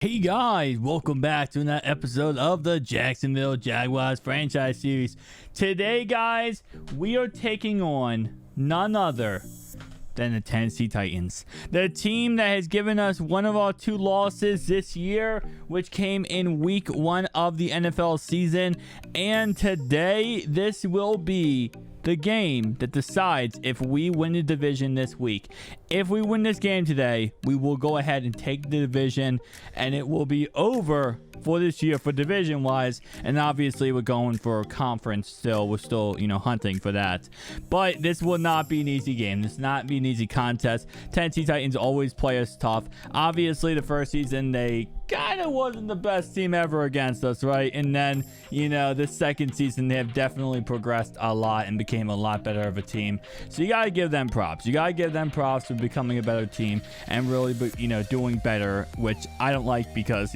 Hey guys, welcome back to another episode of the Jacksonville Jaguars franchise series. Today, guys, we are taking on none other than the Tennessee Titans, the team that has given us one of our two losses this year, which came in week 1 of the NFL season. And today, this will be the game that decides if we win the division this week. If we win this game today, we will go ahead and take the division, and it will be over for this year for division wise. And obviously we're going for a conference still. We're still, hunting for that. But this will not be an easy game. This will not be an easy contest. Tennessee Titans always play us tough. Obviously the first season they kind of wasn't the best team ever against us, right? And then, the second season they have definitely progressed a lot and became a lot better of a team. So you got to give them props. You got to give them props for becoming a better team and really, doing better, which I don't like because,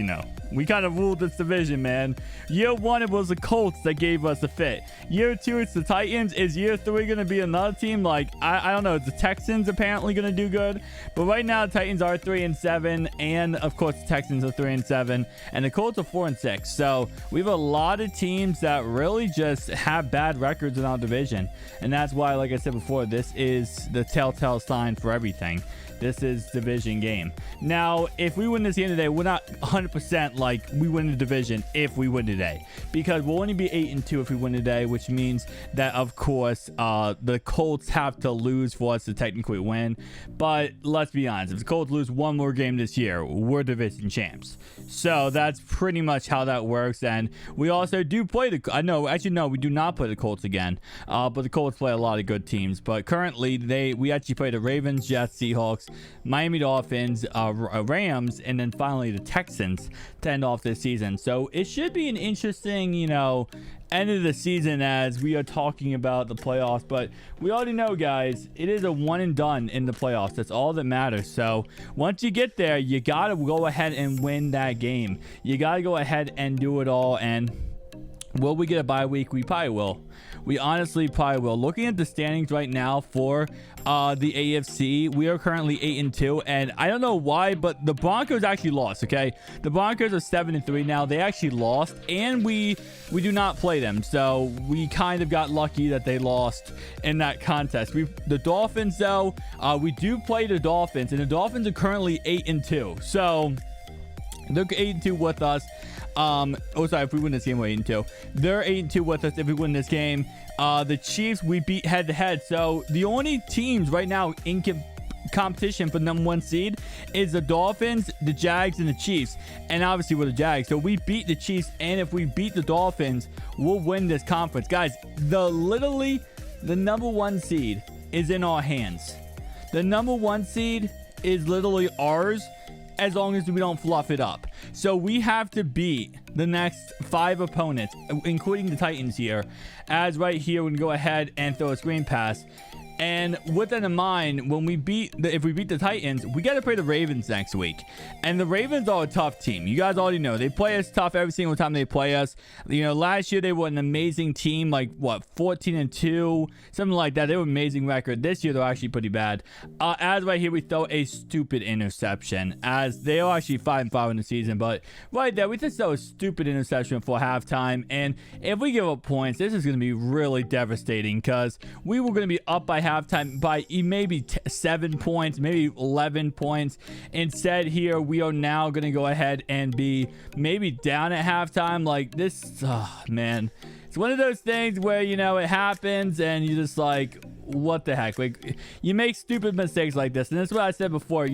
we kind of ruled this division, man. Year 1, it was the Colts that gave us a fit. Year 2, it's the Titans. Is year 3 going to be another team? Like, I don't know. The Texans apparently going to do good. But right now, the Titans are 3-7. And, of course, the Texans are 3-7. And the Colts are 4-6. So, we have a lot of teams that really just have bad records in our division. And that's why, like I said before, this is the telltale sign for everything. This is division game. Now, if we win this game today, we're not 100% like we win the division if we win today, because we'll only be 8-2 if we win today, which means that, of course, the Colts have to lose for us to technically win. But let's be honest, if the Colts lose one more game this year, we're division champs. So that's pretty much how that works. And we also do play we do not play the Colts again. But the Colts play a lot of good teams. But currently, we actually play the Ravens, Jets, Seahawks, Miami Dolphins, Rams, and then finally the Texans to end off this season. So it should be an interesting, end of the season as we are talking about the playoffs. But we already know, guys, it is a one and done in the playoffs. That's all that matters. So once you get there, you got to go ahead and win that game. You got to go ahead and do it all. And will we get a bye week? We probably will. We honestly probably will. Looking at the standings right now for the AFC, we are currently 8-2, and I don't know why, but the Broncos actually lost. Okay, the Broncos are 7-3 now. They actually lost, and we do not play them, so we kind of got lucky that they lost in that contest. The Dolphins, though, we do play the Dolphins, and the Dolphins are currently 8-2, so they're 8-2 with us. If we win this game, we're 8-2. They're 8-2 with us if we win this game. The Chiefs, we beat head to head. So the only teams right now in competition for number 1 seed is the Dolphins, the Jags, and the Chiefs. And obviously we're the Jags. So we beat the Chiefs, and if we beat the Dolphins, we'll win this conference. Guys, literally the number 1 seed is in our hands. The number 1 seed is literally ours, as long as we don't fluff it up. So we have to beat the next 5 opponents, including the Titans here. As right here, we can go ahead and throw a screen pass. And with that in mind, if we beat the Titans, we got to play the Ravens next week. And the Ravens are a tough team. You guys already know. They play us tough every single time they play us. Last year they were an amazing team, 14-2, something like that. They were an amazing record. This year they're actually pretty bad. As right here, we throw a stupid interception, as they are actually 5-5 in the season. But right there, we just throw a stupid interception for halftime. And if we give up points, this is going to be really devastating, because we were going to be up by halftime by maybe 7 points, maybe 11 points. Instead here, we are now going to go ahead and be maybe down at halftime. Like this, man, it's one of those things where, it happens and you just like, what the heck? Like, you make stupid mistakes like this. And that's what I said before,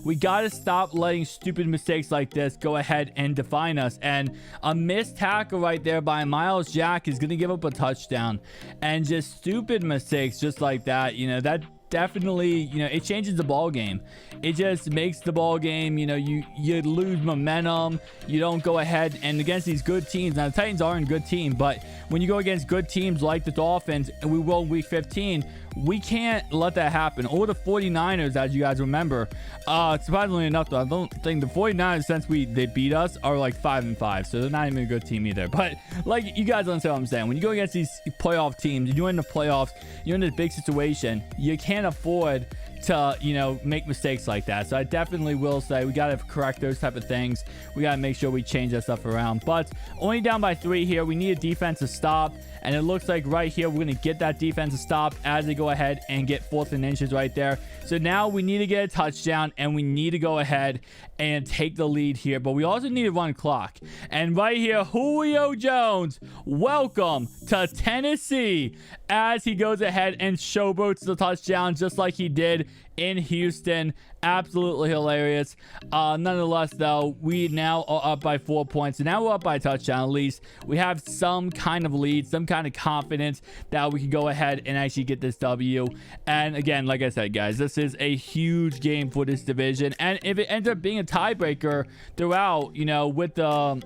we got to stop letting stupid mistakes like this go ahead and define us. And a missed tackle right there by Miles Jack is going to give up a touchdown. And just stupid mistakes just like that, that definitely, it changes the ball game. It just makes the ball game, you lose momentum. You don't go ahead and against these good teams. Now, the Titans are a good team, but when you go against good teams like the Dolphins, and we will week 15, we can't let that happen. Or the 49ers, as you guys remember. Surprisingly enough, though, I don't think the 49ers, since they beat us, are like 5-5. So they're not even a good team either. But like, you guys understand what I'm saying. When you go against these playoff teams, you're in the playoffs, you're in this big situation, you can't afford to, you know, make mistakes like that. So I definitely will say we got to correct those type of things. We got to make sure we change that stuff around. But only down by 3 here. We need a defensive stop. And it looks like right here, we're going to get that defensive stop as they go ahead and get 4th and inches right there. So now we need to get a touchdown and we need to go ahead and take the lead here. But we also need to run clock. And right here, Julio Jones, welcome to Tennessee, as he goes ahead and showboats the touchdown just like he did in Houston. Absolutely hilarious. Nonetheless, though, we now are up by 4 points. And now we're up by a touchdown. At least we have some kind of lead, some kind of confidence that we can go ahead and actually get this W. And again, like I said, guys, this is a huge game for this division. And if it ends up being a tiebreaker throughout, you know, with the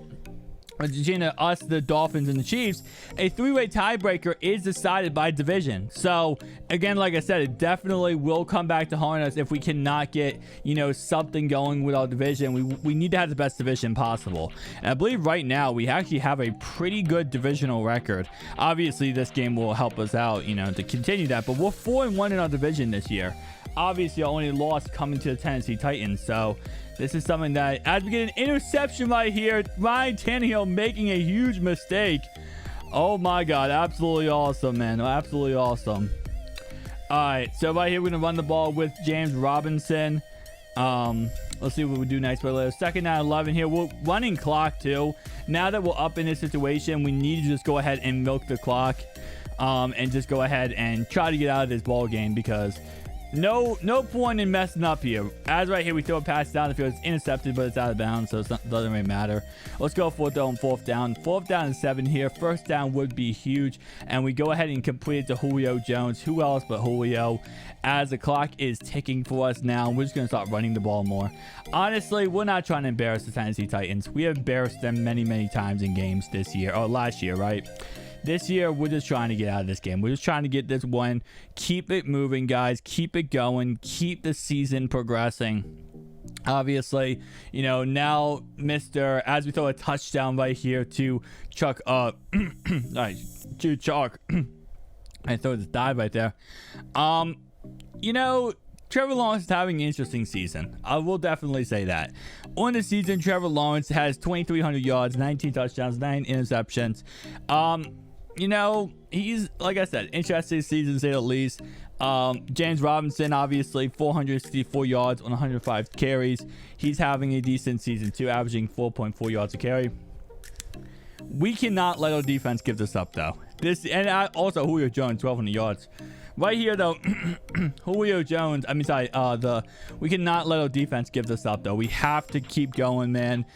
us, the Dolphins, and the Chiefs, a 3-way tiebreaker is decided by division. So again, like I said, it definitely will come back to haunt us if we cannot get, you know, something going with our division. We need to have the best division possible. And I believe right now we actually have a pretty good divisional record. Obviously, this game will help us out, you know, to continue that. But we're 4-1 in our division this year. Obviously, our only loss coming to the Tennessee Titans. So this is something that, as we get an interception right here, Ryan Tannehill making a huge mistake. Oh my God, absolutely awesome, man. Absolutely awesome. All right, so right here, we're going to run the ball with James Robinson. Let's see what we do next. But 2nd and 11 here. We're running clock too. Now that we're up in this situation, we need to just go ahead and milk the clock, and just go ahead and try to get out of this ball game, because no point in messing up here. As right here, we throw a pass down the field. It's intercepted, but it's out of bounds, so it doesn't really matter. Let's go for it though on 4th down. 4th down and 7 here. 1st down would be huge, and we go ahead and complete it to Julio Jones. Who else but Julio? As the clock is ticking for us now, we're just going to start running the ball more. Honestly, we're not trying to embarrass the Tennessee Titans. We have embarrassed them many times in games this year, or last year, right? This year, we're just trying to get out of this game. We're just trying to get this one. Keep it moving, guys. Keep it going. Keep the season progressing. Obviously, you know, now as we throw a touchdown right here to Chuck, to Chuck. I thought it died right there. You know, Trevor Lawrence is having an interesting season. I will definitely say that. On the season, Trevor Lawrence has 2,300 yards, 19 touchdowns, 9 interceptions. You know, he's, like I said, interesting season to say the least. James Robinson, obviously, 464 yards on 105 carries. He's having a decent season too, averaging 4.4 yards a carry. We cannot let our defense give this up, though. Also Julio Jones, 1,200 yards. Right here, though, Julio Jones, we cannot let our defense give this up, though. We have to keep going, man.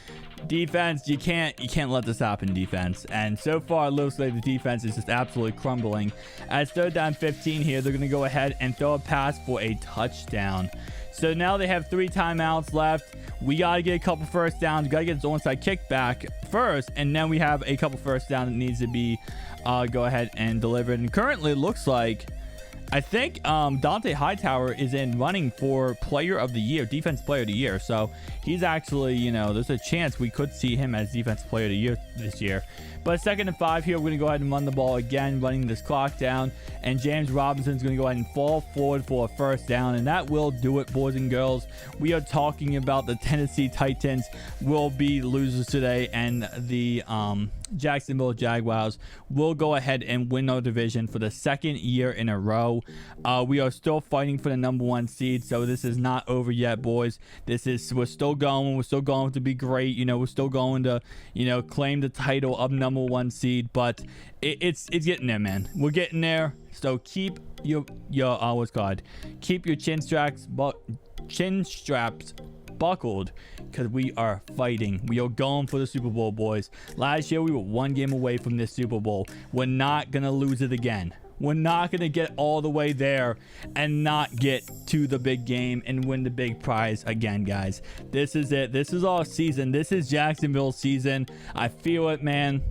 Defense, you can't let this happen, defense. And so far, it looks like the defense is just absolutely crumbling. As 3rd down 15 here, they're going to go ahead and throw a pass for a touchdown. So now they have 3 timeouts left. We got to get a couple first downs. Got to get this onside kickback first, and then we have a couple first down that needs to be go ahead and delivered. And currently, it looks like, I think Dante Hightower is in running for player of the year, defense player of the year. So he's actually, you know, there's a chance we could see him as defense player of the year this year. But 2nd and 5 here, we're going to go ahead and run the ball again, running this clock down. And James Robinson's going to go ahead and fall forward for a 1st down. And that will do it, boys and girls. We are talking about the Tennessee Titans will be losers today. And the Jacksonville Jaguars will go ahead and win our division for the 2nd year in a row. We are still fighting for the number 1 seed. So this is not over yet, boys. We're still going. We're still going to be great. You know, we're still going to, you know, claim the title of number 1 seed. But it's getting there, man. We're getting there. So keep your keep your chin straps buckled, because we are fighting. We are going for the Super Bowl, boys. Last year we were 1 game away from this Super Bowl. We're not gonna lose it again. We're not gonna get all the way there and not get to the big game and win the big prize again, guys. This is it. This is our season. This is Jacksonville's season. I feel it, man.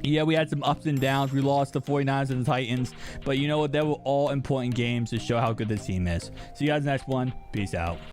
Yeah, we had some ups and downs. We lost the 49ers and the Titans, but you know what? They were all important games to show how good the team is. See you guys next one. Peace out.